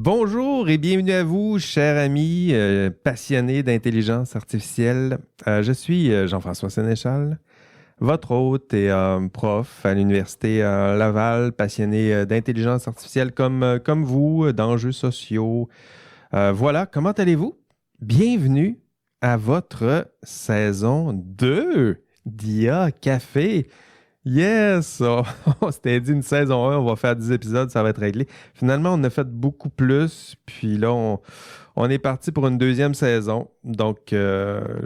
Bonjour et bienvenue à vous, chers amis passionnés d'intelligence artificielle. Je suis Jean-François Sénéchal, votre hôte et prof à l'Université Laval, passionné d'intelligence artificielle comme vous, d'enjeux sociaux. Voilà, comment allez-vous? Bienvenue à votre saison 2 d'IA Café. Yes! On s'était dit une saison 1, on va faire 10 épisodes, ça va être réglé. Finalement, on a fait beaucoup plus, puis là, on est parti pour une deuxième saison. Donc,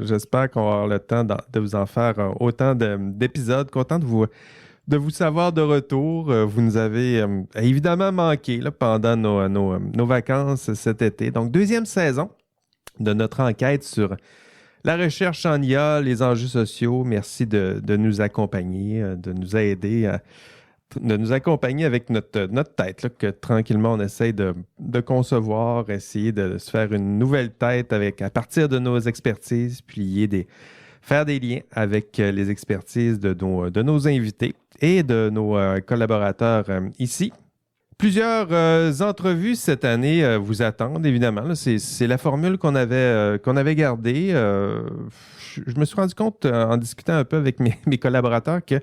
j'espère qu'on va avoir le temps de vous en faire autant d'épisodes. Content de vous savoir de retour. Vous nous avez évidemment manqué là, pendant nos vacances cet été. Donc, deuxième saison de notre enquête sur la recherche en IA, les enjeux sociaux. Merci de nous accompagner, de nous aider, de nous accompagner avec notre tête, là, que tranquillement on essaye de concevoir, essayer de se faire une nouvelle tête à partir de nos expertises, puis faire des liens avec les expertises de nos invités et de nos collaborateurs ici. Plusieurs entrevues cette année vous attendent, évidemment. Là, c'est la formule qu'on avait gardée. Je me suis rendu compte en discutant un peu avec mes collaborateurs que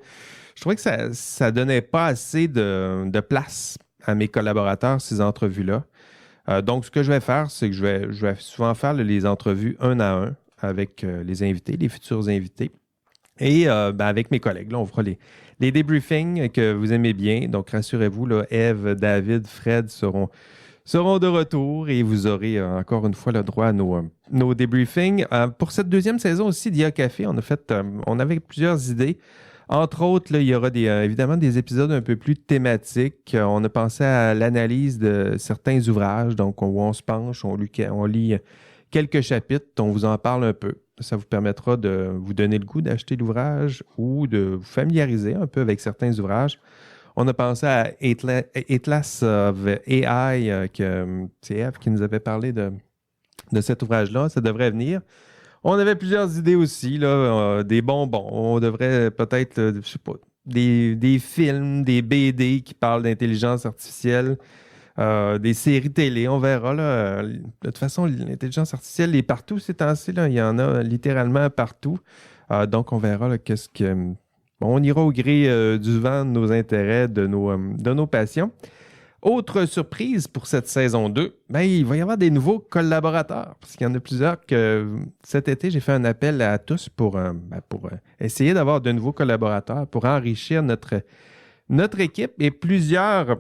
je trouvais que ça donnait pas assez de place à mes collaborateurs, ces entrevues-là. Donc, ce que je vais faire, c'est que je vais souvent faire les entrevues un à un avec les invités, les futurs invités. Et avec mes collègues, là, on fera les débriefings que vous aimez bien. Donc, rassurez-vous, là, Eve, David, Fred seront de retour et vous aurez encore une fois le droit à nos débriefings. Pour cette deuxième saison aussi d'IA Café, on avait plusieurs idées. Entre autres, là, il y aura évidemment des épisodes un peu plus thématiques. On a pensé à l'analyse de certains ouvrages, donc où on se penche, on lit quelques chapitres, on vous en parle un peu. Ça vous permettra de vous donner le goût d'acheter l'ouvrage ou de vous familiariser un peu avec certains ouvrages. On a pensé à Atlas of AI, que c'est Eve qui nous avait parlé de cet ouvrage-là. Ça devrait venir. On avait plusieurs idées aussi, là, des bonbons. On devrait peut-être, je sais pas, des films, des BD qui parlent d'intelligence artificielle. Des séries télé, on verra. Là. De toute façon, l'intelligence artificielle est partout ces temps-ci. Là. Il y en a littéralement partout. Donc, on verra là, on ira au gré du vent de nos intérêts, de nos passions. Autre surprise pour cette saison 2, il va y avoir des nouveaux collaborateurs. Parce qu'il y en a plusieurs que cet été, j'ai fait un appel à tous pour essayer d'avoir de nouveaux collaborateurs, pour enrichir notre équipe. Et plusieurs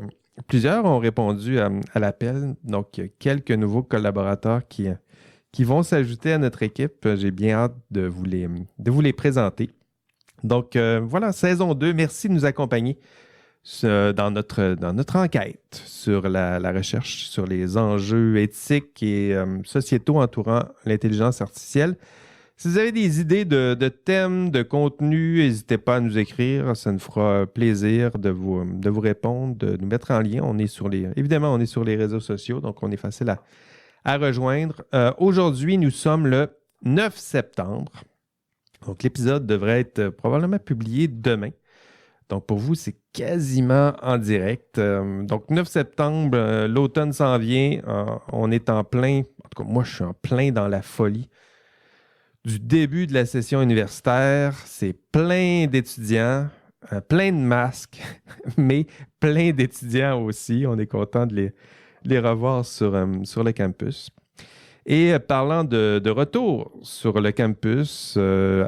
ont répondu à l'appel. Donc, il y a quelques nouveaux collaborateurs qui vont s'ajouter à notre équipe. J'ai bien hâte de vous les présenter. Donc, voilà, saison 2. Merci de nous accompagner dans notre enquête sur la recherche sur les enjeux éthiques et sociétaux entourant l'intelligence artificielle. Si vous avez des idées de thèmes, de contenu, n'hésitez pas à nous écrire. Ça nous fera plaisir de vous répondre, de nous mettre en lien. Évidemment, on est sur les réseaux sociaux, donc on est facile à rejoindre. Aujourd'hui, nous sommes le 9 septembre. Donc, l'épisode devrait être probablement publié demain. Donc, pour vous, c'est quasiment en direct. Donc, 9 septembre, l'automne s'en vient. On est en plein, en tout cas, moi, je suis en plein dans la folie du début de la session universitaire. C'est plein d'étudiants, plein de masques, mais plein d'étudiants aussi. On est content de les revoir sur le campus. Et parlant de retour sur le campus,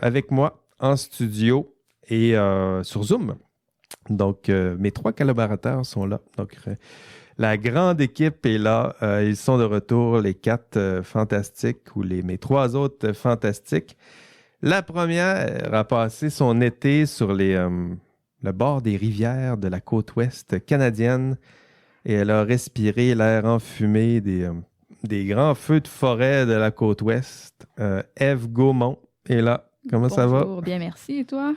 avec moi en studio et sur Zoom. Donc, mes 3 collaborateurs sont là. Donc, la grande équipe est là. Ils sont de retour, les 4 fantastiques ou mes 3 autres fantastiques. La première a passé son été sur le bord des rivières de la côte ouest canadienne et elle a respiré l'air enfumé des grands feux de forêt de la côte ouest. Ève Gaumont est là. Comment ça va? Bonjour, bien merci. Et toi?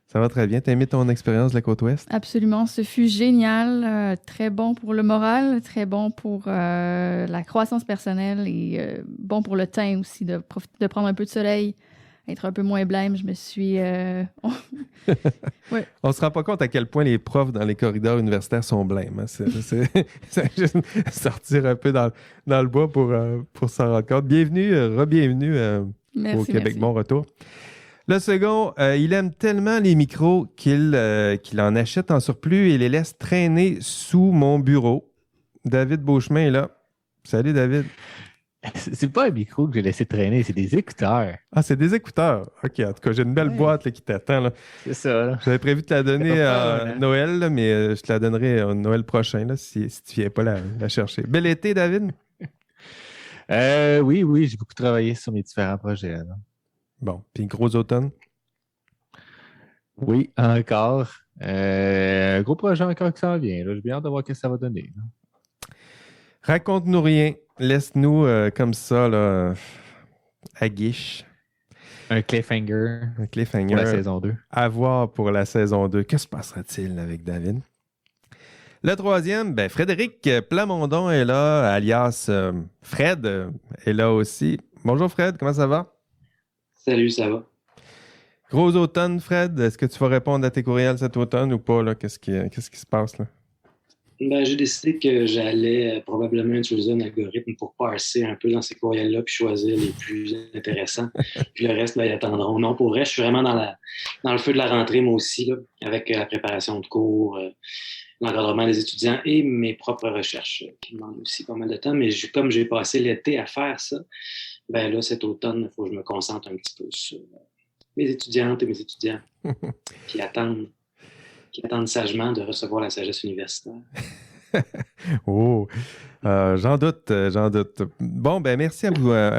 Ça va très bien. T'as aimé ton expérience de la côte ouest? Absolument. Ce fut génial. Très bon pour le moral, très bon pour la croissance personnelle et bon pour le teint aussi, de prendre un peu de soleil être un peu moins blême, je me suis... Ouais. On se rend pas compte à quel point les profs dans les corridors universitaires sont blêmes. Hein. C'est juste sortir un peu dans le bois pour s'en rendre compte. Bienvenue, re-bienvenue au Québec Merci. Bon Retour. Le second, il aime tellement les micros qu'il en achète en surplus et les laisse traîner sous mon bureau. David Beauchemin est là. Salut David. C'est pas un micro que j'ai laissé traîner, c'est des écouteurs. Ah, c'est des écouteurs. OK, en tout cas, j'ai une belle Ouais. boîte là, qui t'attend. Là. C'est ça, là. J'avais prévu de te la donner Ça va à faire un an. Noël, là, mais je te la donnerai au Noël prochain là, si tu viens pas la chercher. Bel été, David? Oui, j'ai beaucoup travaillé sur mes différents projets, là. Bon, puis gros automne. Oui, encore. Un gros projet encore qui s'en vient, là. J'ai bien hâte de voir ce que ça va donner, là. Raconte-nous rien. Laisse-nous comme ça, là, à guiche. Un cliffhanger Un pour cliffhanger. la saison 2. À voir pour la saison 2. Que se passera-t-il avec David? Le troisième, ben Frédéric Plamondon est là, alias Fred est là aussi. Bonjour Fred, comment ça va? Salut, ça va? Gros automne, Fred. Est-ce que tu vas répondre à tes courriels cet automne ou pas? Là? Qu'est-ce qui se passe là? Ben, j'ai décidé que j'allais probablement utiliser un algorithme pour parser un peu dans ces courriels-là puis choisir les plus intéressants. Puis le reste, ben, ils attendront. Non, pour vrai, je suis vraiment dans le feu de la rentrée, moi aussi, là, avec la préparation de cours, l'encadrement des étudiants et mes propres recherches qui demandent aussi pas mal de temps. Mais comme j'ai passé l'été à faire ça, ben là, cet automne, il faut que je me concentre un petit peu sur mes étudiantes et mes étudiants qui attendent sagement de recevoir la sagesse universitaire. Oh, j'en doute. Bon, ben merci à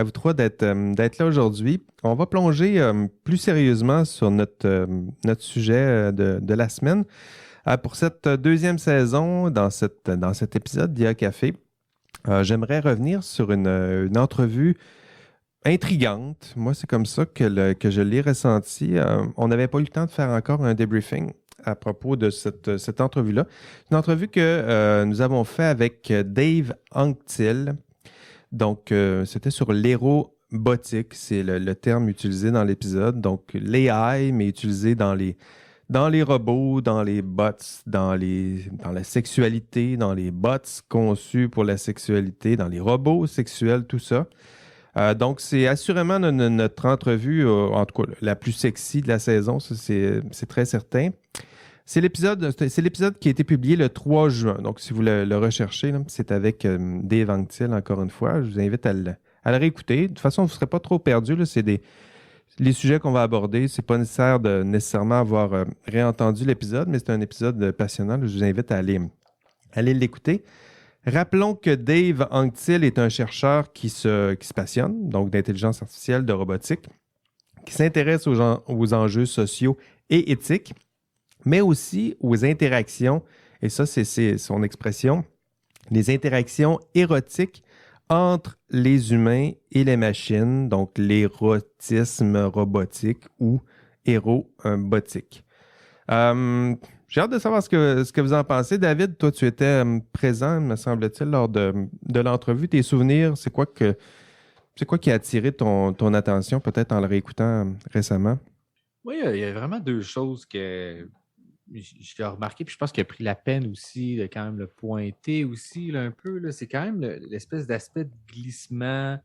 vous trois d'être là aujourd'hui. On va plonger plus sérieusement sur notre sujet de la semaine. Pour cette deuxième saison, dans cet épisode d'IA Café, j'aimerais revenir sur une entrevue intrigante. Moi, c'est comme ça que je l'ai ressenti. On n'avait pas eu le temps de faire encore un débriefing à propos de cette entrevue-là. Une entrevue que nous avons fait avec Dave Anctil. Donc, c'était sur l'aérobotique. C'est le terme utilisé dans l'épisode. Donc, l'AI, mais utilisé dans les robots, dans les bots, dans la sexualité, dans les bots conçus pour la sexualité, dans les robots sexuels, tout ça. Donc, c'est assurément notre entrevue, en tout cas, la plus sexy de la saison, ça, c'est très certain. C'est l'épisode qui a été publié le 3 juin. Donc, si vous le recherchez, là, c'est avec Dave Anctil, encore une fois. Je vous invite à le réécouter. De toute façon, vous ne serez pas trop perdus. Là. C'est les sujets qu'on va aborder. C'est pas nécessaire de nécessairement avoir réentendu l'épisode, mais c'est un épisode passionnant. Là. Je vous invite à aller l'écouter. Rappelons que Dave Anctil est un chercheur qui se passionne, donc d'intelligence artificielle, de robotique, qui s'intéresse aux enjeux sociaux et éthiques, mais aussi aux interactions, et ça c'est son expression, les interactions érotiques entre les humains et les machines, donc l'érotisme robotique ou érobotique. J'ai hâte de savoir ce que vous en pensez. David, toi, tu étais présent, me semble-t-il, lors de l'entrevue. Tes souvenirs, c'est quoi qui a attiré ton attention, peut-être en le réécoutant récemment? Oui, il y a vraiment deux choses que j'ai remarqué, puis je pense qu'il a pris la peine aussi de quand même le pointer aussi là, un peu. Là. C'est quand même l'espèce d'aspect de glissement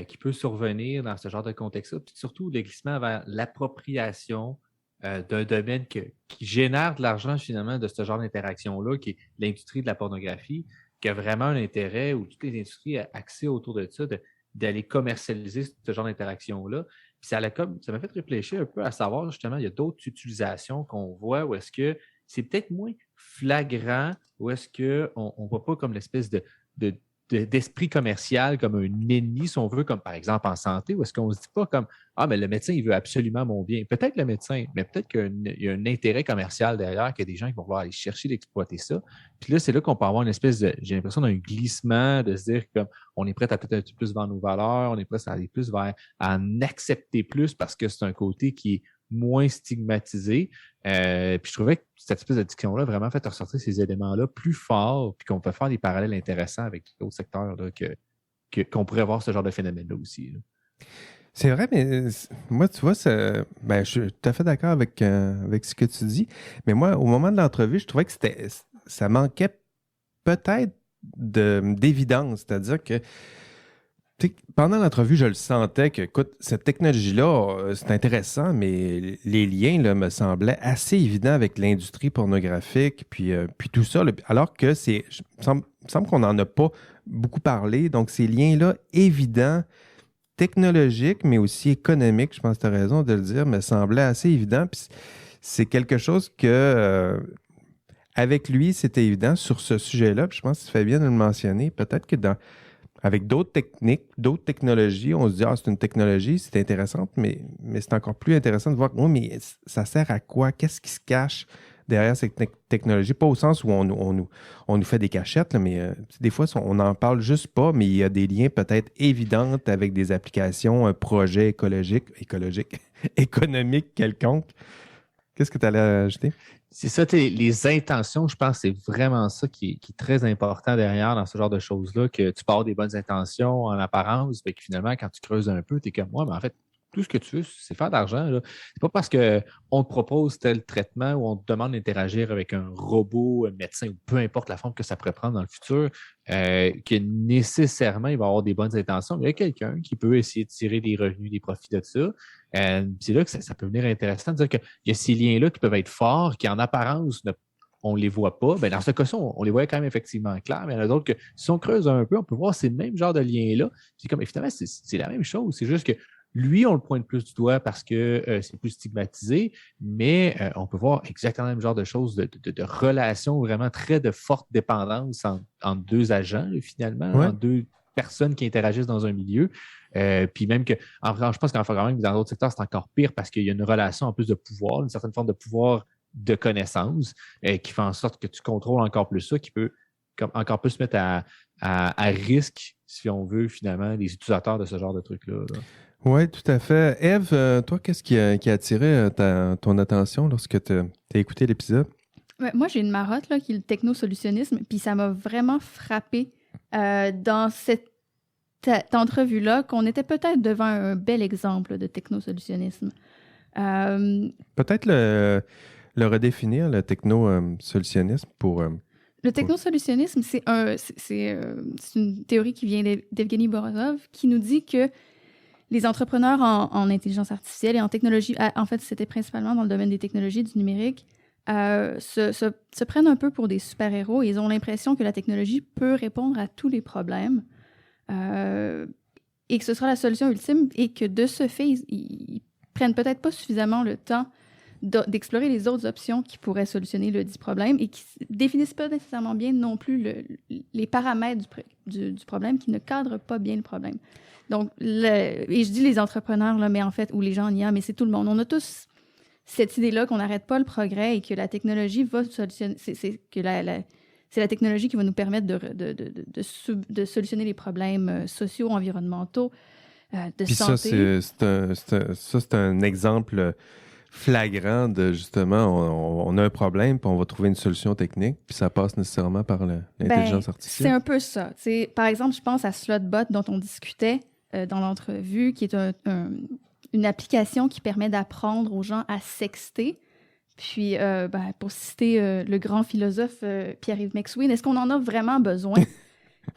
qui peut survenir dans ce genre de contexte-là, puis surtout le glissement vers l'appropriation d'un domaine qui génère de l'argent finalement de ce genre d'interaction-là, qui est l'industrie de la pornographie, qui a vraiment un intérêt, ou toutes les industries axées autour de ça, d'aller commercialiser ce genre d'interaction-là. Puis ça m'a fait réfléchir un peu à savoir, justement, il y a d'autres utilisations qu'on voit où est-ce que c'est peut-être moins flagrant, où est-ce qu'on ne voit pas comme l'espèce d'esprit commercial comme un ennemi, si on veut, comme par exemple en santé, où est-ce qu'on ne se dit pas comme « Ah, mais le médecin, il veut absolument mon bien. » Peut-être le médecin, mais peut-être qu'il y a un intérêt commercial derrière, qu'il y a des gens qui vont vouloir aller chercher d'exploiter ça. Puis là, c'est là qu'on peut avoir une espèce j'ai l'impression d'un glissement, de se dire comme on est prêt à peut-être un petit peu plus vers nos valeurs, on est prêt à aller plus vers à en accepter plus parce que c'est un côté qui est moins stigmatisé. Puis je trouvais que cette espèce de discussion-là vraiment fait ressortir ces éléments-là plus forts, puis qu'on peut faire des parallèles intéressants avec d'autres secteurs là, qu'on pourrait voir ce genre de phénomène-là aussi. Là. C'est vrai, mais moi, tu vois, je suis tout à fait d'accord avec ce que tu dis. Mais moi, au moment de l'entrevue, je trouvais que ça manquait peut-être d'évidence. C'est-à-dire que pendant l'entrevue, je le sentais que, écoute, cette technologie-là, c'est intéressant, mais les liens là, me semblaient assez évidents avec l'industrie pornographique, puis tout ça. Là, alors que il me semble qu'on n'en a pas beaucoup parlé. Donc, ces liens-là évidents, technologiques, mais aussi économiques, je pense que tu as raison de le dire, me semblaient assez évidents. Puis c'est quelque chose que, avec lui, c'était évident sur ce sujet-là. Puis je pense que tu fais bien de le mentionner. Peut-être que avec d'autres techniques, d'autres technologies, on se dit, c'est une technologie, c'est intéressante, mais c'est encore plus intéressant de voir, mais ça sert à quoi? Qu'est-ce qui se cache derrière cette technologie? Pas au sens où on nous fait des cachettes, là, mais des fois, on n'en parle juste pas, mais il y a des liens peut-être évidents avec des applications, un projet écologique, économique quelconque. Qu'est-ce que tu allais ajouter? C'est ça, les intentions, je pense, c'est vraiment ça qui est très important derrière dans ce genre de choses-là, que tu pars des bonnes intentions en apparence, mais que finalement, quand tu creuses un peu, tu es comme moi, mais en fait, tout ce que tu veux, c'est faire de l'argent. C'est pas parce qu'on te propose tel traitement ou on te demande d'interagir avec un robot, un médecin, ou peu importe la forme que ça pourrait prendre dans le futur, que nécessairement, il va avoir des bonnes intentions. Mais il y a quelqu'un qui peut essayer de tirer des revenus, des profits de ça. C'est là que ça peut venir intéressant de dire qu'il y a ces liens-là qui peuvent être forts, qui en apparence, on ne les voit pas. Dans ce cas-ci, on les voyait quand même effectivement clairs, mais il y en a d'autres que si on creuse un peu, on peut voir ces mêmes genres de liens-là. C'est comme, finalement, c'est la même chose. C'est juste que lui, on le pointe plus du doigt parce que c'est plus stigmatisé, mais on peut voir exactement le même genre de choses, de relations vraiment très de forte dépendance entre deux agents, là, finalement, Ouais. entre deux personnes qui interagissent dans un milieu. Puis même que, je pense qu'en fait, quand même, dans d'autres secteurs, c'est encore pire parce qu'il y a une relation en plus de pouvoir, une certaine forme de pouvoir de connaissance qui fait en sorte que tu contrôles encore plus ça, qui peut encore plus se mettre à risque, si on veut, finalement, les utilisateurs de ce genre de trucs-là. Oui, tout à fait. Ève, toi, qu'est-ce qui a attiré ton attention lorsque tu as écouté l'épisode? Ouais, moi, j'ai une marotte là, qui est le technosolutionnisme, puis ça m'a vraiment frappé dans cette entrevue-là qu'on était peut-être devant un bel exemple de technosolutionnisme. Peut-être le redéfinir, le technosolutionnisme pour... Le technosolutionnisme, c'est une théorie qui vient d'Evgeny Borisov qui nous dit que les entrepreneurs en intelligence artificielle et en technologie, en fait, c'était principalement dans le domaine des technologies du numérique, se prennent un peu pour des super-héros et ils ont l'impression que la technologie peut répondre à tous les problèmes et que ce sera la solution ultime et que de ce fait, ils prennent peut-être pas suffisamment le temps d'explorer les autres options qui pourraient solutionner le dit problème et qui définissent pas nécessairement bien non plus les paramètres du problème, qui ne cadrent pas bien le problème. Donc, et je dis les entrepreneurs, là, mais en fait, ou les gens en IA, mais c'est tout le monde. On a tous cette idée-là qu'on n'arrête pas le progrès et que la technologie va solutionner. C'est la technologie qui va nous permettre de solutionner les problèmes sociaux, environnementaux, de Puis santé. c'est un exemple flagrant de, justement, on a un problème, puis on va trouver une solution technique, puis ça passe nécessairement par l'intelligence artificielle. C'est un peu ça. Par exemple, je pense à Slotbot dont on discutait dans l'entrevue, qui est une application qui permet d'apprendre aux gens à sexter. Puis, pour citer le grand philosophe Pierre-Yves McSween, est-ce qu'on en a vraiment besoin?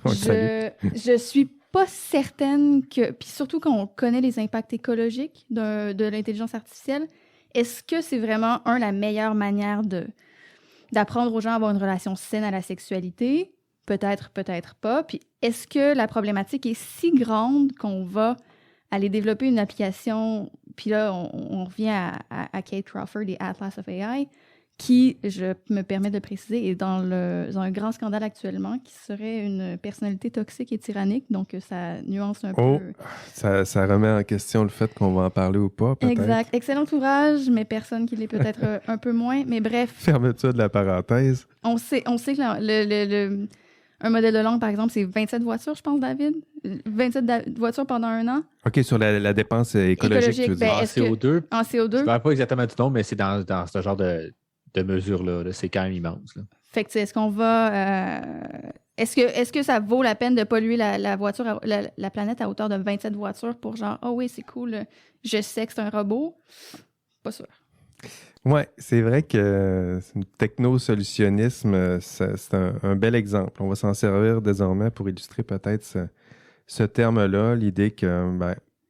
Je suis pas certaine que... Puis surtout quand on connaît les impacts écologiques de l'intelligence artificielle, est-ce que c'est vraiment, la meilleure manière d'apprendre aux gens à avoir une relation saine à la sexualité? Peut-être, peut-être pas. Puis est-ce que la problématique est si grande qu'on va aller développer une application? Puis là, on revient à Kate Crawford et Atlas of AI, qui, je me permets de préciser, est dans un grand scandale actuellement, qui serait une personnalité toxique et tyrannique. Donc, ça nuance un peu. Ça remet en question le fait qu'on va en parler ou pas, peut-être. Exact. Excellent ouvrage, mais personne qui l'est peut-être un peu moins. Mais bref. Fermeture de la parenthèse. On sait que un modèle de langue, par exemple, c'est 27 voitures, je pense, David. 27 voitures pendant un an. OK, sur la dépense écologique, tu veux dire. En CO2. En CO2. Je ne sais pas exactement du nom, mais c'est dans ce genre de mesure-là. C'est quand même immense. Là. Fait que, est-ce qu'on va Est-ce que ça vaut la peine de polluer la voiture, la planète à hauteur de 27 voitures pour genre, ah oui, c'est cool, je sais que c'est un robot? Pas sûr. Oui, c'est vrai que c'est une technosolutionnisme, c'est un bel exemple. On va s'en servir désormais pour illustrer peut-être ce terme-là, l'idée que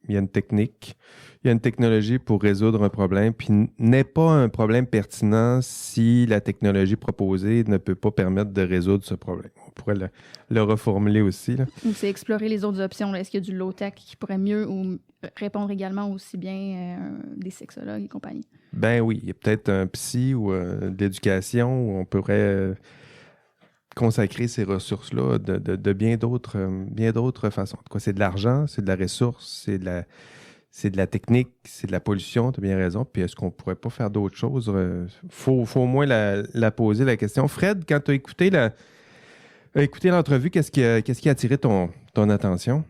il y a une technique, il y a une technologie pour résoudre un problème, puis n'est pas un problème pertinent si la technologie proposée ne peut pas permettre de résoudre ce problème. On pourrait le reformuler aussi, là. Ou c'est explorer les autres options. Là. Est-ce qu'il y a du low-tech qui pourrait mieux ou répondre également aussi bien des sexologues et compagnie? Ben oui, il y a peut-être un psy ou de l'éducation où on pourrait consacrer ces ressources-là de bien d'autres façons. En tout cas, c'est de l'argent, c'est de la ressource, c'est de la technique, c'est de la pollution, tu as bien raison. Puis est-ce qu'on ne pourrait pas faire d'autres choses? Faut au moins la poser, la question. Fred, quand tu as écouté l'entrevue, qu'est-ce qui a attiré ton attention?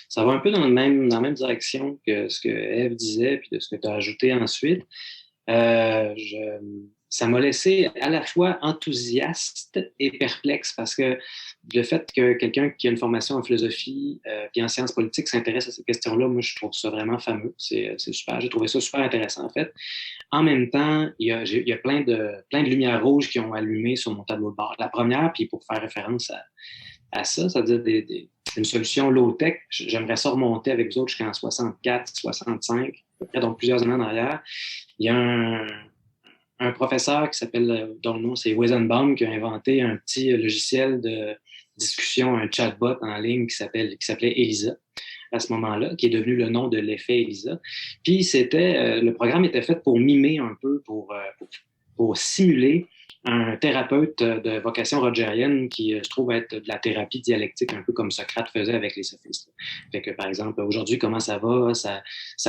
Ça va un peu dans la même direction que ce que Ève disait, puis de ce que tu as ajouté ensuite. Ça m'a laissé à la fois enthousiaste et perplexe parce que le fait que quelqu'un qui a une formation en philosophie puis en sciences politiques s'intéresse à ces questions-là, moi, je trouve ça vraiment fameux. C'est super. J'ai trouvé ça super intéressant, en fait. En même temps, il y a plein de lumières rouges qui ont allumé sur mon tableau de bord. La première, puis pour faire référence à ça, c'est-à-dire une solution low-tech. J'aimerais ça remonter avec vous autres jusqu'en 64, 65, à peu près, donc plusieurs années en arrière. Il y a un professeur dont le nom c'est Weizenbaum, qui a inventé un petit logiciel de discussion, un chatbot en ligne qui s'appelait ELISA à ce moment-là, qui est devenu le nom de l'effet ELISA. Puis le programme était fait pour mimer un peu, pour simuler un thérapeute de vocation rogérienne qui se trouve être de la thérapie dialectique, un peu comme Socrate faisait avec les sophistes. Fait que, par exemple, aujourd'hui, comment ça va? Ça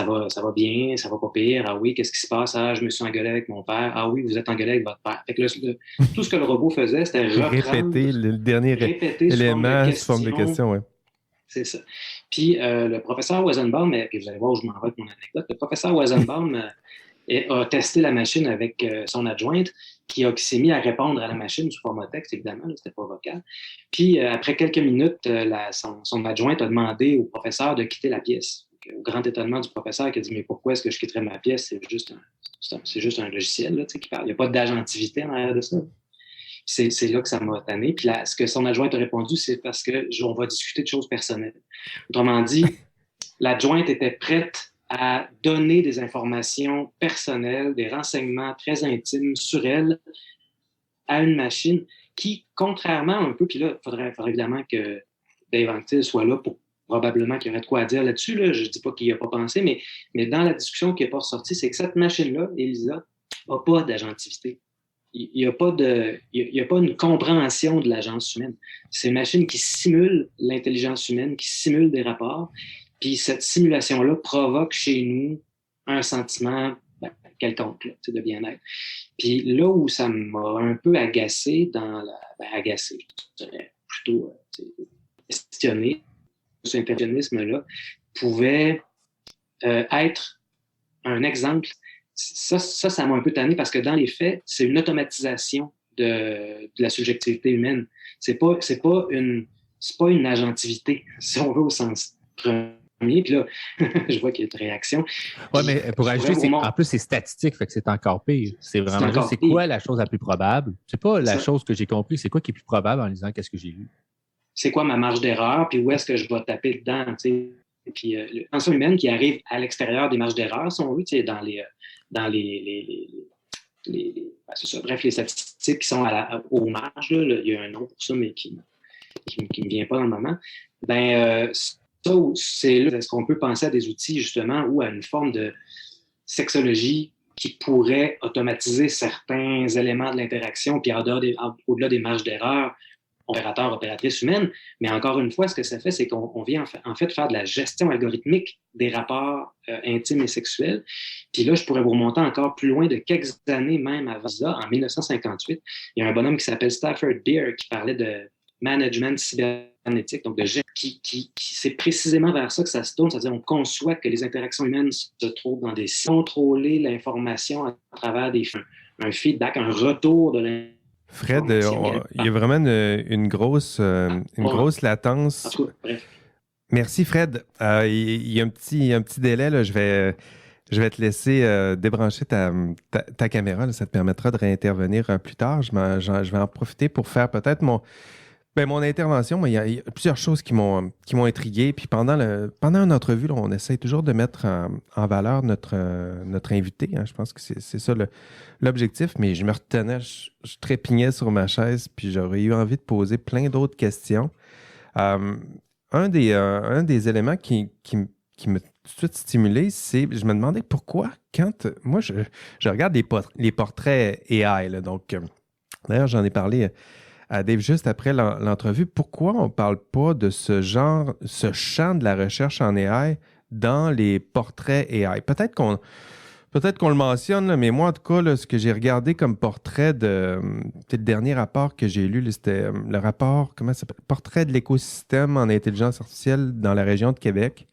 va bien? Ça va pas pire? Ah oui, qu'est-ce qui se passe? Ah, je me suis engueulé avec mon père. Ah oui, vous êtes engueulé avec votre père. Fait que tout ce que le robot faisait, c'était répéter le dernier élément sous forme de question. Ouais. C'est ça. Puis le professeur Weizenbaum, puis vous allez voir où je m'en vais avec mon anecdote, le professeur Weizenbaum a testé la machine avec son adjointe qui s'est mis à répondre à la machine sous format texte, évidemment, c'était pas vocal. Puis après quelques minutes, son adjointe a demandé au professeur de quitter la pièce. Au grand étonnement du professeur qui a dit « Mais pourquoi est-ce que je quitterais ma pièce? C'est juste un logiciel là, qui parle. Il n'y a pas d'agentivité en arrière de ça. » C'est là que ça m'a tanné. Puis là, ce que son adjointe a répondu, c'est parce qu'on va discuter de choses personnelles. Autrement dit, l'adjointe était prête à donner des informations personnelles, des renseignements très intimes sur elle à une machine qui, contrairement un peu, puis là, il faudrait évidemment que Dave Anctil soit là pour probablement qu'il y aurait de quoi à dire là-dessus. Là. Je ne dis pas qu'il n'y a pas pensé, mais dans la discussion qui n'est pas ressortie, c'est que cette machine-là, ELISA, n'a pas d'agentivité. Il n'y a pas une compréhension de l'agence humaine. C'est une machine qui simule l'intelligence humaine, qui simule des rapports. Puis cette simulation-là provoque chez nous un sentiment quelconque là, de bien-être. Puis là où ça m'a un peu agacé, je dirais plutôt questionné, ce interventionnisme-là pouvait être un exemple. Ça m'a un peu tanné parce que dans les faits, c'est une automatisation de la subjectivité humaine. C'est pas une agentivité, si on veut au sens premier. Puis là, je vois qu'il y a une réaction. Oui, mais pour ajouter, en plus, c'est statistique, fait que c'est encore pire. C'est vraiment juste, c'est quoi la chose la plus probable? C'est pas la chose que j'ai compris, c'est quoi qui est plus probable en lisant qu'est-ce que j'ai lu? C'est quoi ma marge d'erreur, puis où est-ce que je vais taper dedans, tu sais? Puis l'intention humaine qui arrive à l'extérieur des marges d'erreur, si on veut, tu sais, dans les c'est ça, bref, les statistiques qui sont aux marges, là, il y a un nom pour ça, mais qui ne me vient pas dans le moment. Est-ce qu'on peut penser à des outils, justement, ou à une forme de sexologie qui pourrait automatiser certains éléments de l'interaction, puis au-delà des marges d'erreur, opérateur, opératrice humaine. Mais encore une fois, ce que ça fait, c'est qu'on vient en fait faire de la gestion algorithmique des rapports intimes et sexuels. Puis là, je pourrais vous remonter encore plus loin de quelques années même avant ça, en 1958. Il y a un bonhomme qui s'appelle Stafford Beer qui parlait de management cybernétique, donc de c'est précisément vers ça que ça se tourne, c'est-à-dire on conçoit que les interactions humaines se trouvent dans des contrôler l'information à travers un feedback, un retour de Fred, il y a vraiment une grosse latence. En tout cas, bref. Merci, Fred. Il y a un petit délai, là. Je vais te laisser débrancher ta caméra, là. Ça te permettra de réintervenir plus tard. Je vais en profiter pour faire peut-être mon intervention. Mais il y a plusieurs choses qui m'ont intrigué. Puis pendant une entrevue, là, on essaie toujours de mettre en valeur notre invité, hein. Je pense que c'est ça l'objectif. Mais je me retenais, je trépignais sur ma chaise, puis j'aurais eu envie de poser plein d'autres questions. Un des éléments qui m'a tout de suite stimulé, c'est je me demandais pourquoi, quand moi je regarde les portraits AI, là, donc d'ailleurs j'en ai parlé à Dave juste après l'entrevue, pourquoi on ne parle pas de ce champ de la recherche en AI dans les portraits AI? Peut-être qu'on le mentionne, là, mais moi, en tout cas, là, ce que j'ai regardé comme portrait c'est le dernier rapport que j'ai lu, là, c'était le rapport, comment ça s'appelle? Portrait de l'écosystème en intelligence artificielle dans la région de Québec.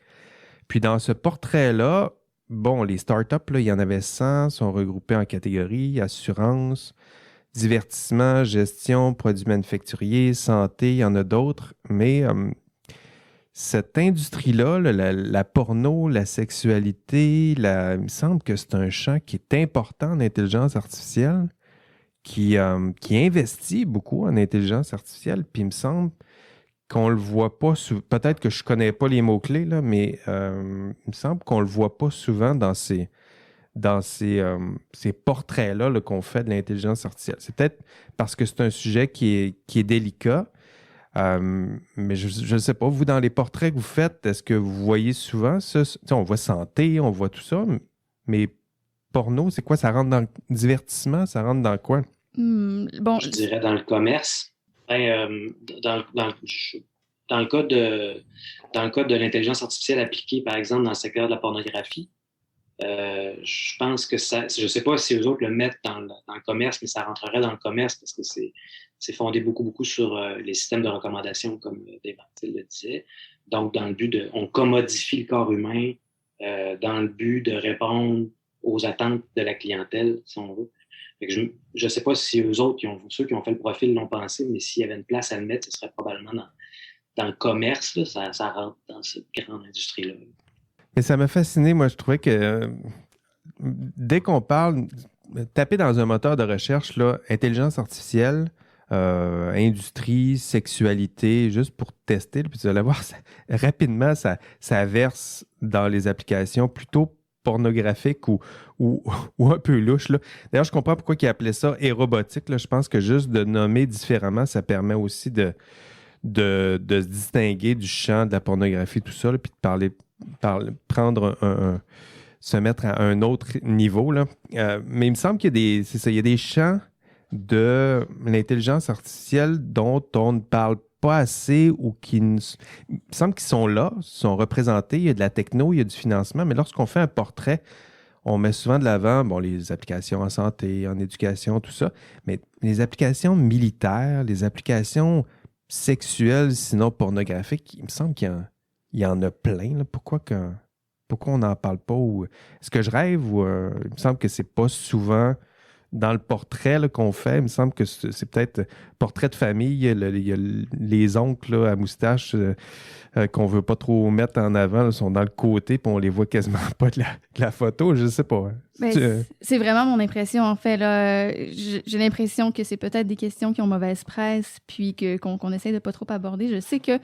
Puis dans ce portrait-là, bon, les startups, là, il y en avait 100, sont regroupés en catégories, assurance, divertissement, gestion, produits manufacturiers, santé, il y en a d'autres, mais cette industrie-là, la porno, la sexualité, il me semble que c'est un champ qui est important en intelligence artificielle, qui investit beaucoup en intelligence artificielle, puis il me semble qu'on le voit pas souvent. Peut-être que je connais pas les mots-clés, là, mais il me semble qu'on le voit pas souvent dans ces portraits-là là, qu'on fait de l'intelligence artificielle. C'est peut-être parce que c'est un sujet qui est délicat. Mais je ne sais pas, vous, dans les portraits que vous faites, est-ce que vous voyez souvent ça? On voit santé, on voit tout ça, mais porno, c'est quoi? Ça rentre dans le divertissement? Ça rentre dans quoi? Bon, Je dirais dans le commerce. Dans le cas de l'intelligence artificielle appliquée, par exemple, dans le secteur de la pornographie, je pense que ça, je ne sais pas si eux autres le mettent dans le commerce, mais ça rentrerait dans le commerce parce que c'est fondé beaucoup sur les systèmes de recommandation, comme Dave Martel le disait. Donc, dans le but on commodifie le corps humain dans le but de répondre aux attentes de la clientèle, si on veut. Fait que je ne sais pas si eux autres, ceux qui ont fait le profil l'ont pensé, mais s'il y avait une place à le mettre, ce serait probablement dans le commerce, là, ça rentre dans cette grande industrie-là. Mais ça m'a fasciné. Moi, je trouvais que dès qu'on parle, taper dans un moteur de recherche, là, intelligence artificielle, industrie, sexualité, juste pour tester, puis vous allez voir, rapidement, ça verse dans les applications plutôt pornographiques ou un peu louches, là. D'ailleurs, je comprends pourquoi ils appelaient ça aérobotique, là. Je pense que juste de nommer différemment, ça permet aussi de se distinguer du champ de la pornographie, tout ça, là, puis de se mettre à un autre niveau, là. Mais il me semble qu'il y a des champs de l'intelligence artificielle dont on ne parle pas assez ou il me semble qu'ils sont là, sont représentés, il y a de la techno, il y a du financement, mais lorsqu'on fait un portrait, on met souvent de l'avant, bon, les applications en santé, en éducation, tout ça, mais les applications militaires, les applications sexuelles, sinon pornographiques, il me semble qu'il y en a plein, là. Pourquoi on n'en parle pas? Ou est-ce que je rêve? Ou il me semble que c'est pas souvent dans le portrait là, qu'on fait. Il me semble que c'est peut-être portrait de famille. Il y a les oncles là, à moustache qu'on veut pas trop mettre en avant, là, sont dans le côté puis on les voit quasiment pas de la photo. Je sais pas. Ben, c'est vraiment mon impression, en fait. Là. J'ai l'impression que c'est peut-être des questions qui ont mauvaise presse puis qu'on essaie de pas trop aborder. Je sais que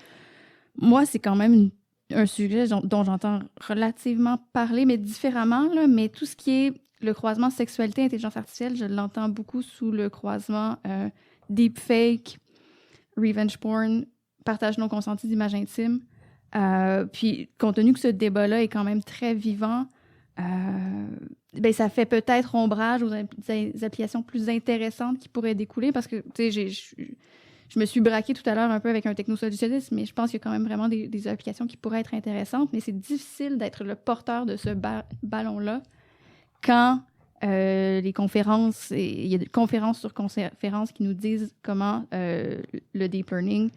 moi, c'est quand même un sujet dont j'entends relativement parler, mais différemment. Là, mais tout ce qui est le croisement sexualité, intelligence artificielle, je l'entends beaucoup sous le croisement deepfake, revenge porn, partage non consenti d'images intimes. Puis, compte tenu que ce débat-là est quand même très vivant, ben, ça fait peut-être ombrage aux applications plus intéressantes qui pourraient découler parce que, tu sais, je me suis braquée tout à l'heure un peu avec un technosolutionniste, mais je pense qu'il y a quand même vraiment des applications qui pourraient être intéressantes, mais c'est difficile d'être le porteur de ce ballon-là quand les conférences, il y a des conférences sur conférences qui nous disent comment le deep learning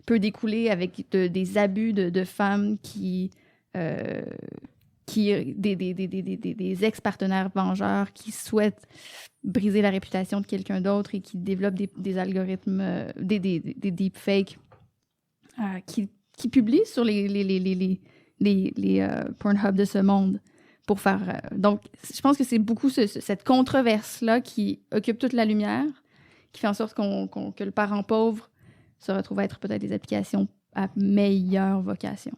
peut découler avec des abus de femmes qui des ex-partenaires vengeurs qui souhaitent briser la réputation de quelqu'un d'autre et qui développent des algorithmes, des deepfakes qui publient sur les Pornhub de ce monde pour faire... donc, je pense que c'est beaucoup cette controverse-là qui occupe toute la lumière, qui fait en sorte que le parent pauvre se retrouve à être peut-être des applications à meilleure vocation.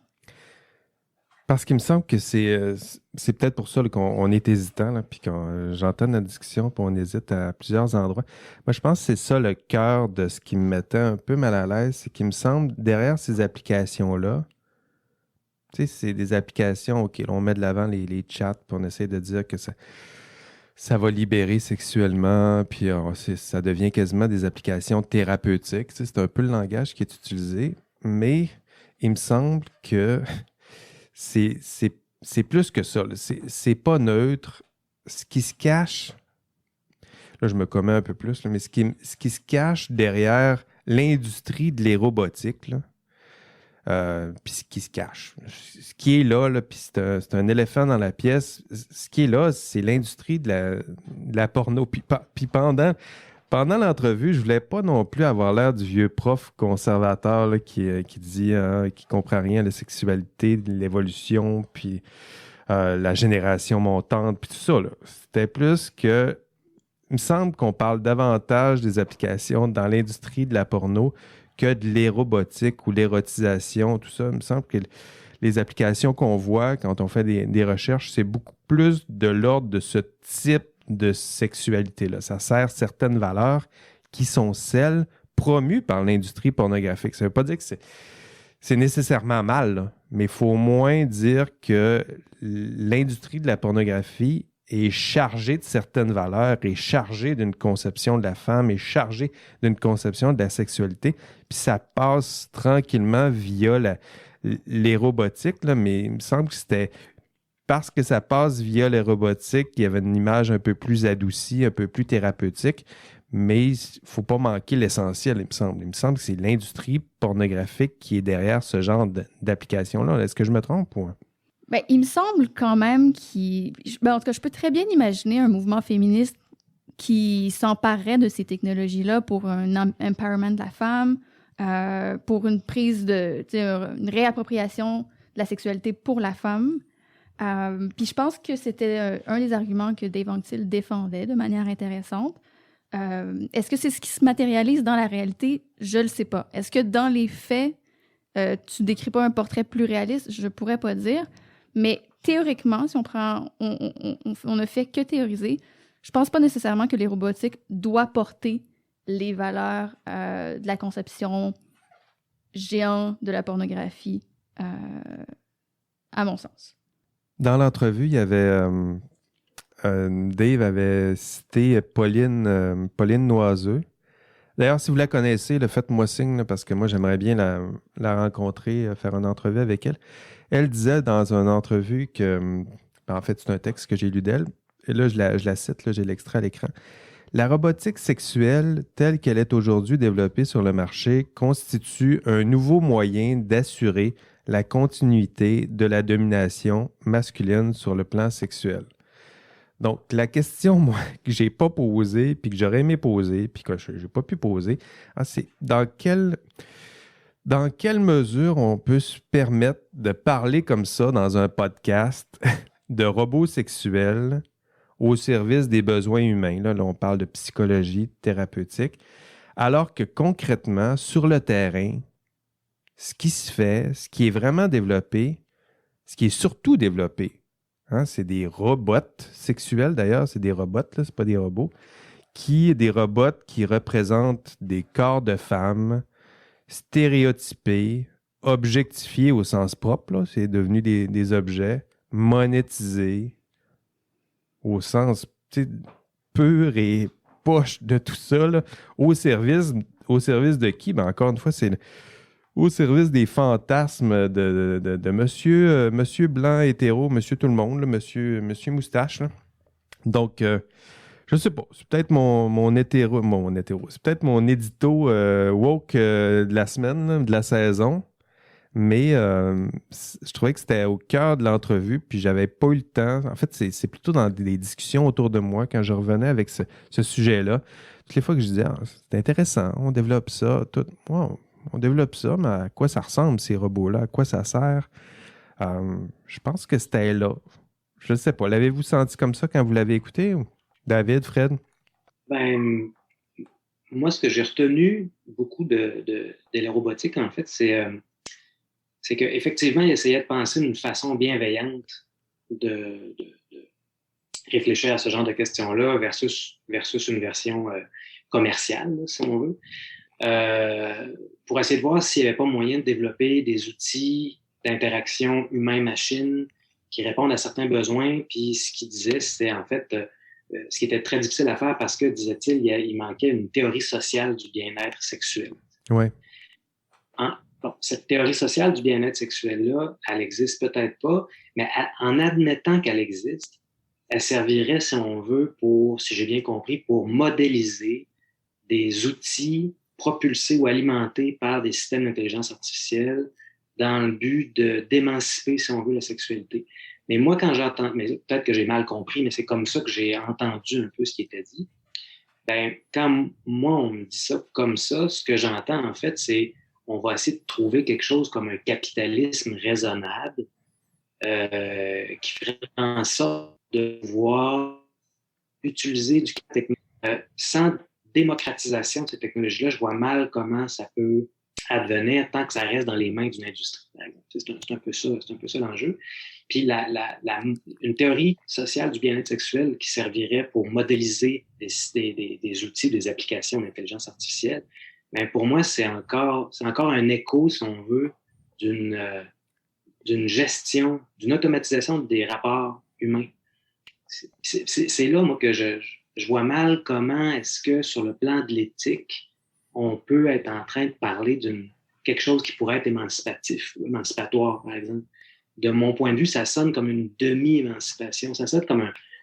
Parce qu'il me semble que c'est peut-être pour ça là, qu'on est hésitant, là, puis quand j'entends notre discussion, puis on hésite à plusieurs endroits. Moi, je pense que c'est ça le cœur de ce qui me mettait un peu mal à l'aise, c'est qu'il me semble, derrière ces applications-là, tu sais, c'est des applications, OK, là, on met de l'avant les chats, puis on essaie de dire que ça va libérer sexuellement, puis ça devient quasiment des applications thérapeutiques. Tu sais, c'est un peu le langage qui est utilisé, mais il me semble que c'est plus que ça. Là. C'est pas neutre. Ce qui se cache, là je me commets un peu plus, là, mais ce qui se cache derrière l'industrie de l'aérobotique, là, puis ce qui se cache. Ce qui est là, puis c'est un éléphant dans la pièce. Ce qui est là, c'est l'industrie de la porno. Puis pendant l'entrevue, je voulais pas non plus avoir l'air du vieux prof conservateur là, qui dit qu'il comprend rien à la sexualité, de l'évolution, puis la génération montante, puis tout ça. Là. C'était plus que... Il me semble qu'on parle davantage des applications dans l'industrie de la porno que de l'érobotique ou l'érotisation, tout ça. Il me semble que les applications qu'on voit quand on fait des recherches, c'est beaucoup plus de l'ordre de ce type de sexualité-là. Ça sert certaines valeurs qui sont celles promues par l'industrie pornographique. Ça ne veut pas dire que c'est nécessairement mal, là, mais il faut au moins dire que l'industrie de la pornographie est chargée de certaines valeurs, est chargée d'une conception de la femme, est chargée d'une conception de la sexualité, puis ça passe tranquillement via l'érobotique, là, mais il me semble que c'était parce que ça passe via l'érobotique, il y avait une image un peu plus adoucie, un peu plus thérapeutique, mais il ne faut pas manquer l'essentiel, il me semble. Il me semble que c'est l'industrie pornographique qui est derrière ce genre d'application-là. Est-ce que je me trompe ou... Ben, il me semble quand même en tout cas, je peux très bien imaginer un mouvement féministe qui s'emparerait de ces technologies-là pour un empowerment de la femme, pour une prise une réappropriation de la sexualité pour la femme. Puis je pense que c'était un des arguments que Dave Antil défendait de manière intéressante. Est-ce que c'est ce qui se matérialise dans la réalité? Je ne le sais pas. Est-ce que dans les faits, tu décris pas un portrait plus réaliste? Je ne pourrais pas dire. Mais théoriquement, si on ne fait que théoriser, je pense pas nécessairement que les robotiques doivent porter les valeurs de la conception géante de la pornographie, à mon sens. Dans l'entrevue, il y avait... Dave avait cité Pauline Noiseux. D'ailleurs, si vous la connaissez, faites-moi signe, là, parce que moi, j'aimerais bien la rencontrer, faire une entrevue avec elle. Elle disait dans une entrevue que, en fait, c'est un texte que j'ai lu d'elle, et là, je la cite, là, j'ai l'extrait à l'écran. « La robotique sexuelle, telle qu'elle est aujourd'hui développée sur le marché, constitue un nouveau moyen d'assurer la continuité de la domination masculine sur le plan sexuel. » Donc, la question, moi, que j'ai pas posée, puis que j'aurais aimé poser, puis que j'ai pas pu poser, c'est dans quelle mesure on peut se permettre de parler comme ça dans un podcast de robots sexuels au service des besoins humains. Là, on parle de psychologie thérapeutique, alors que concrètement, sur le terrain, ce qui se fait, ce qui est vraiment développé, ce qui est surtout développé, c'est des robots sexuels d'ailleurs, c'est des robots, là, c'est pas des robots, des robots qui représentent des corps de femmes stéréotypés, objectifiés au sens propre, là, c'est devenu des objets monétisés au sens pur et poche de tout ça, là, au service de qui? Ben, encore une fois, c'est au service des fantasmes de monsieur blanc, hétéro, monsieur tout le monde, là, monsieur moustache. Là. Donc, je sais pas, c'est peut-être mon hétéro, c'est peut-être mon édito woke de la semaine, là, de la saison. Mais je trouvais que c'était au cœur de l'entrevue, puis j'avais pas eu le temps. En fait, c'est plutôt dans des discussions autour de moi quand je revenais avec ce sujet-là. Toutes les fois que je disais, c'est intéressant, on développe ça, tout. Wow, on développe ça, mais à quoi ça ressemble, ces robots-là? À quoi ça sert? Je pense que c'était là. Je ne sais pas. L'avez-vous senti comme ça quand vous l'avez écouté? David, Fred? Ben, moi, ce que j'ai retenu beaucoup de la robotique, en fait, c'est qu'effectivement, il essayait de penser d'une façon bienveillante de réfléchir à ce genre de questions-là versus une version commerciale, là, si on veut, pour essayer de voir s'il n'y avait pas moyen de développer des outils d'interaction humain-machine qui répondent à certains besoins. Puis ce qu'il disait, c'était en fait ce qui était très difficile à faire parce que, disait-il, il manquait une théorie sociale du bien-être sexuel. Oui. Bon, cette théorie sociale du bien-être sexuel-là, elle n'existe peut-être pas, mais en admettant qu'elle existe, elle servirait, si on veut, si j'ai bien compris, pour modéliser des outils propulsés ou alimentés par des systèmes d'intelligence artificielle dans le but d'émanciper, si on veut, la sexualité. Mais moi, quand j'entends, mais peut-être que j'ai mal compris, mais c'est comme ça que j'ai entendu un peu ce qui était dit. Ben, quand moi, on me dit ça comme ça, ce que j'entends, en fait, c'est on va essayer de trouver quelque chose comme un capitalisme raisonnable qui ferait en sorte de pouvoir utiliser du technologie sans démocratisation de ces technologies-là. Je vois mal comment ça peut advenir tant que ça reste dans les mains d'une industrie. C'est un peu ça l'enjeu. Puis une théorie sociale du bien-être sexuel qui servirait pour modéliser des outils, des applications d'intelligence artificielle, mais pour moi, c'est encore un écho, si on veut, d'une gestion, d'une automatisation des rapports humains. C'est là, moi, que je vois mal comment est-ce que, sur le plan de l'éthique, on peut être en train de parler quelque chose qui pourrait être émancipatif ou émancipatoire, par exemple. De mon point de vue, ça sonne comme une demi-émancipation. Ça sonne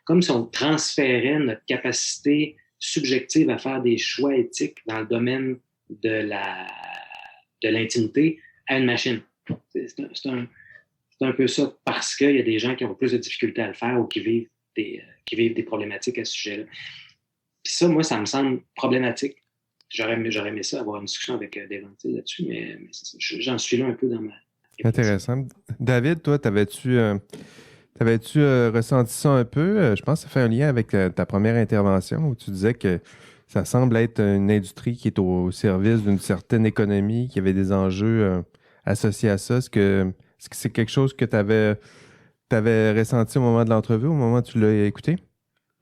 comme si on transférait notre capacité subjective à faire des choix éthiques dans le domaine de l'intimité à une machine. C'est un peu ça, parce qu'il y a des gens qui ont plus de difficultés à le faire ou qui vivent des problématiques à ce sujet-là. Puis ça, moi, ça me semble problématique. J'aurais aimé ça, avoir une discussion avec Devanti là-dessus, mais j'en suis là un peu dans ma... Intéressant. David, toi, t'avais-tu ressenti ça un peu? Je pense que ça fait un lien avec ta première intervention où tu disais que ça semble être une industrie qui est au service d'une certaine économie, qui avait des enjeux associés à ça. Est-ce que c'est quelque chose que tu avais ressenti au moment de l'entrevue, au moment où tu l'as écouté?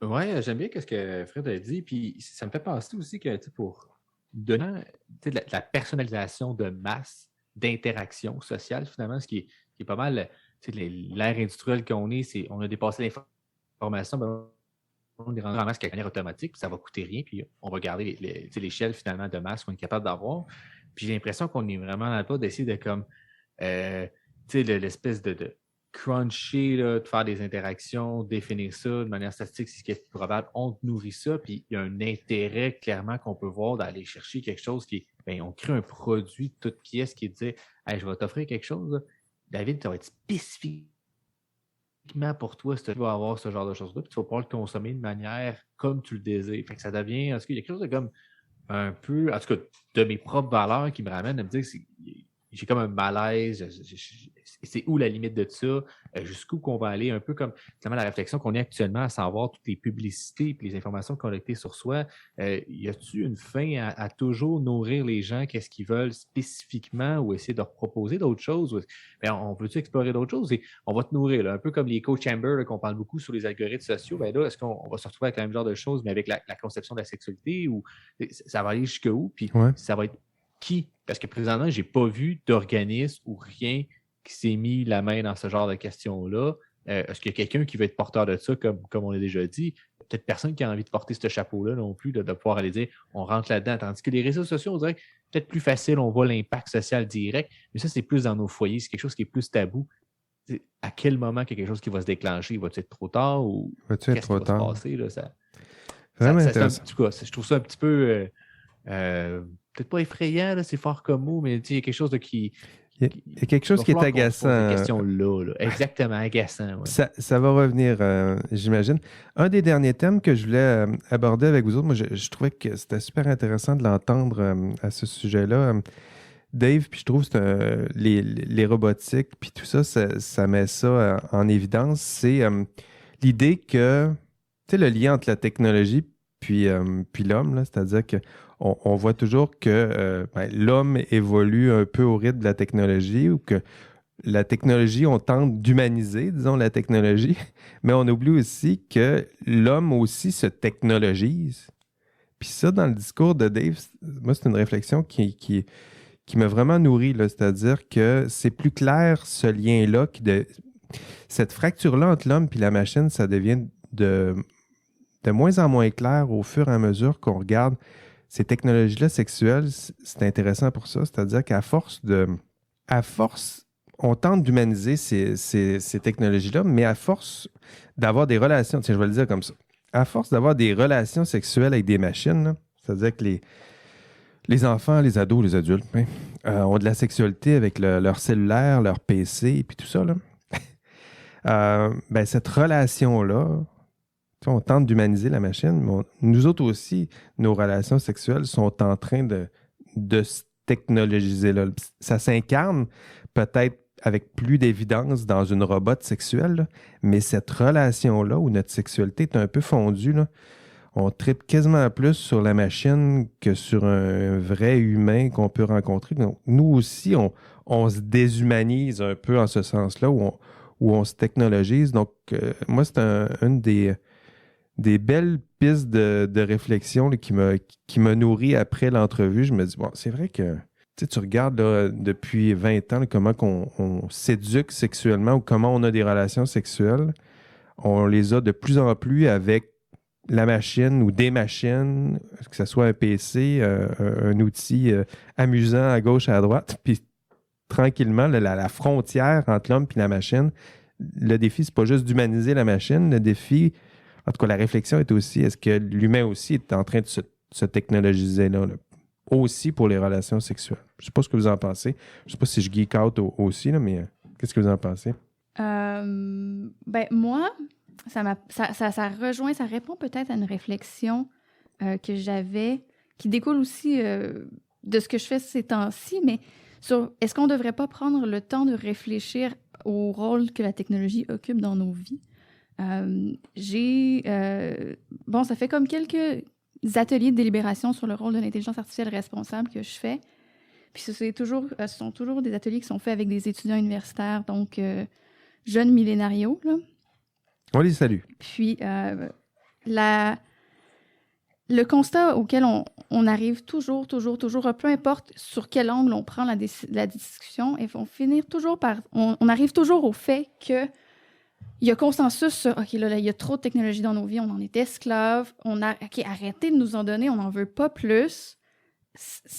Oui, j'aime bien ce que Fred a dit. Puis ça me fait penser aussi que pour donner de la personnalisation de masse, d'interaction sociale, finalement, ce qui est pas mal l'ère industrielle qu'on est, on a dépassé l'information. On est rendu en masse avec la manière automatique, puis ça va coûter rien, puis on va garder l'échelle finalement de masse qu'on est capable d'avoir. Puis j'ai l'impression qu'on est vraiment dans le pas d'essayer de comme l'espèce de cruncher, là, de faire des interactions, définir ça de manière statistique, c'est ce qui est probable. On nourrit ça, puis il y a un intérêt clairement qu'on peut voir d'aller chercher quelque chose qui est, on crée un produit de toute pièce qui dit hey, je vais t'offrir quelque chose, là. David, ça va être spécifique pour toi, si tu vas avoir ce genre de choses-là, puis tu vas pouvoir le consommer de manière comme tu le désires. Fait que ça devient, est-ce qu'il y a quelque chose de comme un peu, en tout cas, de mes propres valeurs qui me ramènent à me dire que j'ai comme un malaise, c'est où la limite de ça, jusqu'où qu'on va aller, un peu comme la réflexion qu'on est actuellement à savoir toutes les publicités et les informations collectées sur soi. Y a-t-il une fin à toujours nourrir les gens, qu'est-ce qu'ils veulent spécifiquement ou essayer de leur proposer d'autres choses? Bien, on peut-tu explorer d'autres choses? Et on va te nourrir, là, un peu comme les echo chambers qu'on parle beaucoup sur les algorithmes sociaux. Bien là, est-ce qu'on va se retrouver avec le même genre de choses, mais avec la conception de la sexualité ou ça va aller jusqu'où? Puis ça va être qui? Parce que présentement, je n'ai pas vu d'organisme ou rien qui s'est mis la main dans ce genre de questions-là. Est-ce qu'il y a quelqu'un qui veut être porteur de ça, comme on l'a déjà dit? Peut-être personne qui a envie de porter ce chapeau-là non plus, de pouvoir aller dire on rentre là-dedans. Tandis que les réseaux sociaux, on dirait que peut-être plus facile, on voit l'impact social direct, mais ça, c'est plus dans nos foyers, c'est quelque chose qui est plus tabou. À quel moment qu'il y a quelque chose qui va se déclencher? Va-t-il être trop tard ou qu'est-ce qui va se passer? Là, je trouve ça un petit peu... peut-être pas effrayant, là, c'est fort comme mot, mais il y a quelque chose qui Il y a quelque chose qui est agaçant. Cette question-là. Exactement, agaçant. Ouais. Ça va revenir, j'imagine. Un des derniers thèmes que je voulais aborder avec vous autres, moi, je trouvais que c'était super intéressant de l'entendre à ce sujet-là. Dave, puis je trouve que les robotiques, puis tout ça, ça met ça en évidence. C'est l'idée que, tu sais, le lien entre la technologie puis l'homme, là, c'est-à-dire que on voit toujours que l'homme évolue un peu au rythme de la technologie ou que la technologie, on tente d'humaniser, disons, la technologie, mais on oublie aussi que l'homme aussi se technologise. Puis ça, dans le discours de Dave, moi, c'est une réflexion qui m'a vraiment nourri, là, c'est-à-dire que c'est plus clair ce lien-là, cette fracture-là entre l'homme et la machine, ça devient de moins en moins clair au fur et à mesure qu'on regarde ces technologies-là sexuelles. C'est intéressant pour ça, c'est-à-dire qu'à force, on tente d'humaniser ces technologies-là, mais à force d'avoir des relations, tiens, je vais le dire comme ça, à force d'avoir des relations sexuelles avec des machines, là, c'est-à-dire que les enfants, les ados, les adultes, ont de la sexualité avec leur cellulaire, leur PC et puis tout ça, là. Cette relation-là, on tente d'humaniser la machine, mais nous autres aussi, nos relations sexuelles sont en train de se technologiser. Là. Ça s'incarne peut-être avec plus d'évidence dans une robot sexuelle, là, mais cette relation-là où notre sexualité est un peu fondue, là, on tripe quasiment plus sur la machine que sur un vrai humain qu'on peut rencontrer. Donc, nous aussi, on se déshumanise un peu en ce sens-là, où on se technologise. Donc, moi, c'est une des belles pistes de réflexion là, qui m'a nourri après l'entrevue. Je me dis, bon, c'est vrai que tu regardes là, depuis 20 ans là, comment on s'éduque sexuellement ou comment on a des relations sexuelles. On les a de plus en plus avec la machine ou des machines, que ce soit un PC, un outil amusant à gauche et à droite. Puis tranquillement, la frontière entre l'homme et la machine, le défi, c'est pas juste d'humaniser la machine. Le défi, en tout cas, la réflexion est aussi, est-ce que l'humain aussi est en train de se technologiser là, aussi pour les relations sexuelles? Je sais pas ce que vous en pensez. Je sais pas si je geek out aussi, là, mais qu'est-ce que vous en pensez? Moi, ça rejoint, ça répond peut-être à une réflexion que j'avais, qui découle aussi de ce que je fais ces temps-ci, mais sur est-ce qu'on ne devrait pas prendre le temps de réfléchir au rôle que la technologie occupe dans nos vies? Ça fait comme quelques ateliers de délibération sur le rôle de l'intelligence artificielle responsable que je fais. Puis ce sont toujours des ateliers qui sont faits avec des étudiants universitaires, donc jeunes millénarios, là. On les salue. Puis le constat auquel on arrive toujours, peu importe sur quel angle on prend la discussion, et on finir toujours par... On arrive toujours au fait que il y a consensus sur, OK, là, il y a trop de technologie dans nos vies, on en est esclaves, OK, arrêtez de nous en donner, on n'en veut pas plus.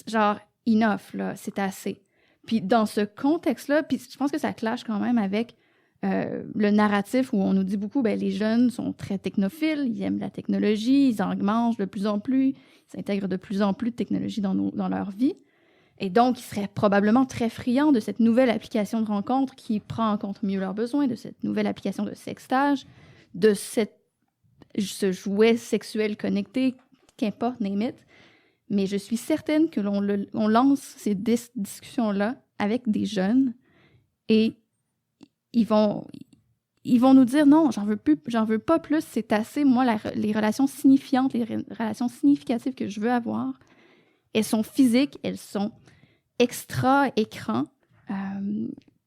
Genre, enough, là, c'est assez. Puis dans ce contexte-là, puis je pense que ça clash quand même avec le narratif où on nous dit beaucoup, les jeunes sont très technophiles, ils aiment la technologie, ils en mangent de plus en plus, ils intègrent de plus en plus de technologie dans leur vie. Et donc, ils seraient probablement très friands de cette nouvelle application de rencontre qui prend en compte mieux leurs besoins, de cette nouvelle application de sextage, de ce jouet sexuel connecté, qu'importe, name it. Mais je suis certaine que on lance ces discussions-là avec des jeunes et ils vont nous dire non, j'en veux pas plus, c'est assez. Moi, les relations signifiantes, les relations significatives que je veux avoir, elles sont physiques, elles sont extra-écran.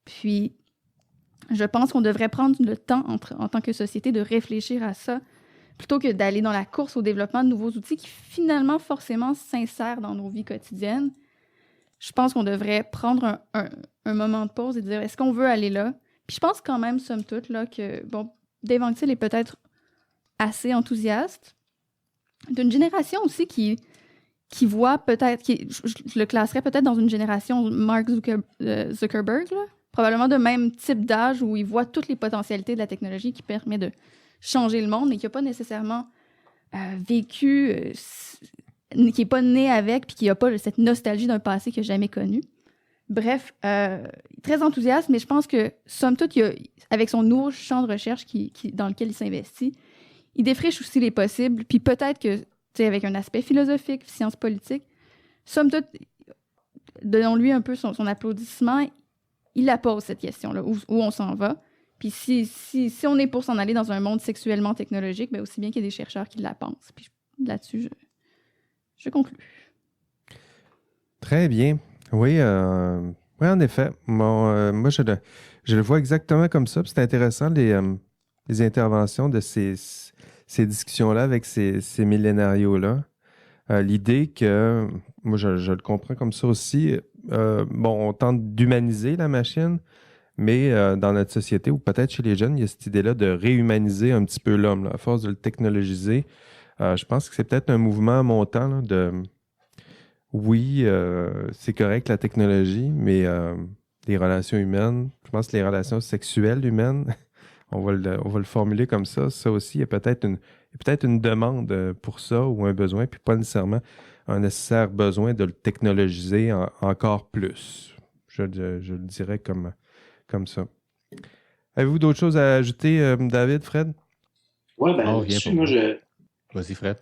Puis, je pense qu'on devrait prendre le temps en tant que société de réfléchir à ça plutôt que d'aller dans la course au développement de nouveaux outils qui finalement forcément s'insèrent dans nos vies quotidiennes. Je pense qu'on devrait prendre un moment de pause et dire est-ce qu'on veut aller là? Puis je pense quand même, somme toute, là, que Dave Anctil est peut-être assez enthousiaste d'une génération aussi qui voit peut-être, je le classerais peut-être dans une génération Mark Zuckerberg, là, probablement de même type d'âge où il voit toutes les potentialités de la technologie qui permet de changer le monde et qui n'a pas nécessairement vécu, qui n'est pas né avec, puis qui n'a pas cette nostalgie d'un passé qu'il n'a jamais connu. Bref, très enthousiaste, mais je pense que, somme toute, avec son nouveau champ de recherche dans lequel il s'investit, il défriche aussi les possibles, puis peut-être que, tu sais, avec un aspect philosophique, sciences politiques, somme toute, donnons-lui un peu son applaudissement, il la pose, cette question-là, où on s'en va. Puis si on est pour s'en aller dans un monde sexuellement technologique, bien aussi bien qu'il y ait des chercheurs qui la pensent. Puis là-dessus, je conclue. Très bien. Oui, oui, en effet. Moi, je le vois exactement comme ça. Puis c'est intéressant, les interventions de ces discussions-là avec ces millénarios-là. L'idée que, moi, je le comprends comme ça aussi. On tente d'humaniser la machine, mais dans notre société, ou peut-être chez les jeunes, il y a cette idée-là de réhumaniser un petit peu l'homme, là, à force de le technologiser. Je pense que c'est peut-être un mouvement montant là, de... Oui, c'est correct la technologie, mais les relations humaines, je pense que les relations sexuelles humaines, on va le formuler comme ça aussi, il y a peut-être une demande pour ça ou un besoin, puis pas nécessairement un nécessaire besoin de le technologiser encore plus. Je le dirais comme ça. Avez-vous d'autres choses à ajouter, David, Fred? Oui, ben Non, là-dessus, rien pour moi, moi. Vas-y, Fred.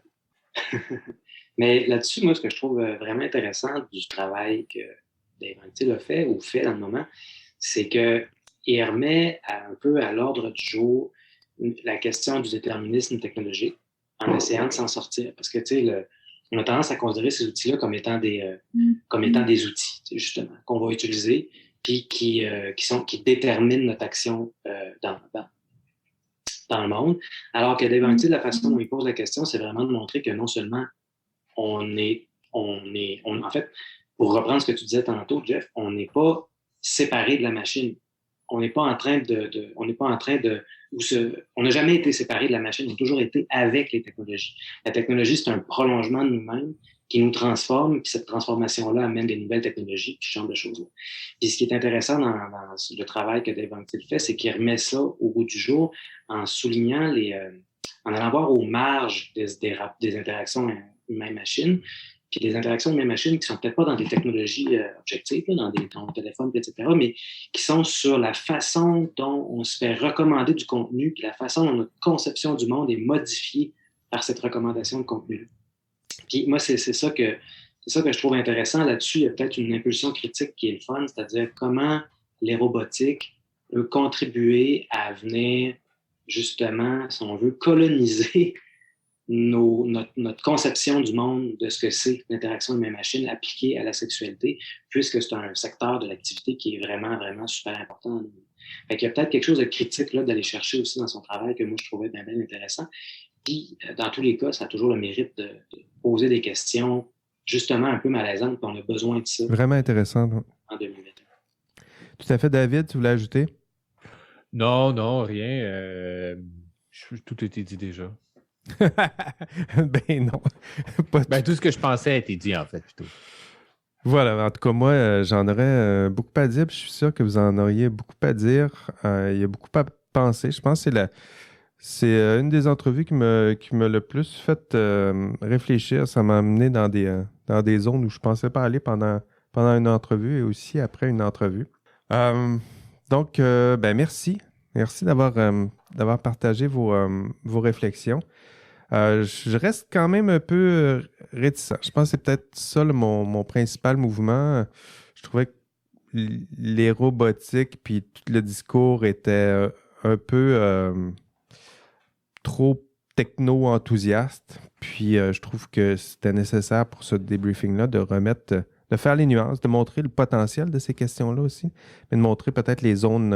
Mais là-dessus, moi, ce que je trouve vraiment intéressant du travail que Dave Antil a fait ou fait dans le moment, c'est qu'il remet un peu à l'ordre du jour la question du déterminisme technologique en essayant de s'en sortir. Parce que, tu sais, on a tendance à considérer ces outils-là comme étant des outils, justement, qu'on va utiliser puis qui déterminent notre action dans le monde. Alors que Dave Antil, la façon dont il pose la question, c'est vraiment de montrer que non seulement en fait, pour reprendre ce que tu disais tantôt, Jeff, on n'est pas séparé de la machine. On n'est pas en train on n'a jamais été séparé de la machine, on a toujours été avec les technologies. La technologie, c'est un prolongement de nous-mêmes qui nous transforme, puis cette transformation-là amène des nouvelles technologies qui changent de choses. Puis ce qui est intéressant dans le travail que Dave Antil fait, c'est qu'il remet ça au bout du jour en soulignant en allant voir aux marges des interactions humain-machine, puis des interactions humain-machine qui sont peut-être pas dans des technologies objectives, là, dans le téléphone, etc., mais qui sont sur la façon dont on se fait recommander du contenu, puis la façon dont notre conception du monde est modifiée par cette recommandation de contenu-là. Puis moi, c'est ça que je trouve intéressant là-dessus. Il y a peut-être une impulsion critique qui est le fun, c'est-à-dire comment les robotiques peuvent contribuer à venir, justement, si on veut, coloniser notre conception du monde, de ce que c'est l'interaction humain-machine appliquée à la sexualité, puisque c'est un secteur de l'activité qui est vraiment, vraiment super important. Fait qu'il y a peut-être quelque chose de critique là, d'aller chercher aussi dans son travail que moi, je trouvais bien, bien intéressant. Puis, dans tous les cas, ça a toujours le mérite de poser des questions justement un peu malaisantes, puis on a besoin de ça. Vraiment intéressant. Non? En 2021. Tout à fait, David, tu voulais ajouter? Non, rien. Tout a été dit déjà. Ben non. Tout ce que je pensais a été dit, en fait, plutôt. Voilà, en tout cas, moi, j'en aurais beaucoup à dire, puis je suis sûr que vous en auriez beaucoup à dire. Il y a beaucoup à penser. Je pense que c'est une des entrevues qui m'a le plus fait réfléchir. Ça m'a amené dans des zones où je ne pensais pas aller pendant une entrevue et aussi après une entrevue. Donc, merci. Merci d'avoir partagé vos réflexions. Je reste quand même un peu réticent. Je pense que c'est peut-être ça mon principal mouvement. Je trouvais que les robotiques puis tout le discours était un peu trop techno-enthousiaste. Puis je trouve que c'était nécessaire pour ce débriefing-là de faire les nuances, de montrer le potentiel de ces questions-là aussi, mais de montrer peut-être les zones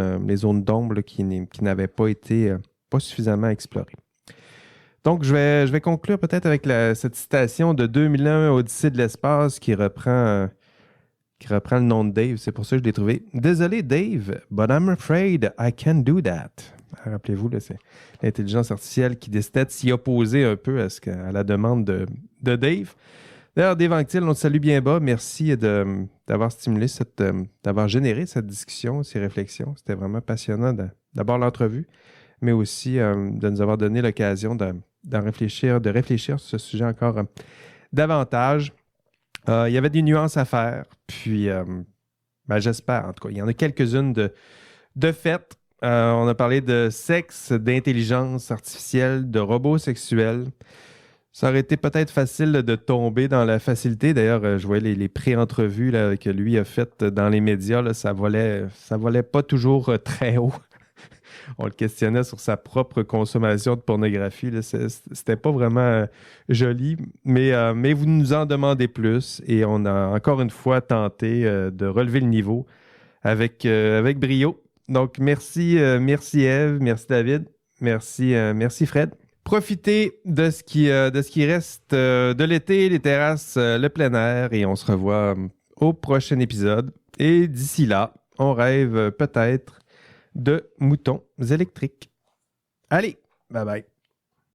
d'ombre là, qui n'avaient pas été pas suffisamment explorées. Donc, je vais conclure peut-être avec cette citation de 2001, Odyssée de l'espace, qui reprend le nom de Dave. C'est pour ça que je l'ai trouvé. Désolé, Dave, but I'm afraid I can't do that. Rappelez-vous, là, c'est l'intelligence artificielle qui décide de s'y opposer un peu à la demande de Dave. D'ailleurs, Dave Antil, on te salue bien bas. Merci d'avoir stimulé d'avoir généré cette discussion, ces réflexions. C'était vraiment passionnant d'abord l'entrevue, mais aussi de nous avoir donné l'occasion de réfléchir sur ce sujet encore davantage. Il y avait des nuances à faire, puis Ben, j'espère, en tout cas. Il y en a quelques-unes de faites. On a parlé de sexe, d'intelligence artificielle, de robots sexuels. Ça aurait été peut-être facile de tomber dans la facilité. D'ailleurs, je voyais les pré-entrevues là, que lui a faites dans les médias. Là, ça volait pas toujours très haut. On le questionnait sur sa propre consommation de pornographie. Là. C'était pas vraiment joli, mais vous nous en demandez plus et on a encore une fois tenté de relever le niveau avec brio. Donc, merci Ève, merci David, merci Fred. Profitez de ce qui reste de l'été, les terrasses, le plein air et on se revoit au prochain épisode. Et d'ici là, on rêve peut-être de moutons électriques. Allez, bye bye.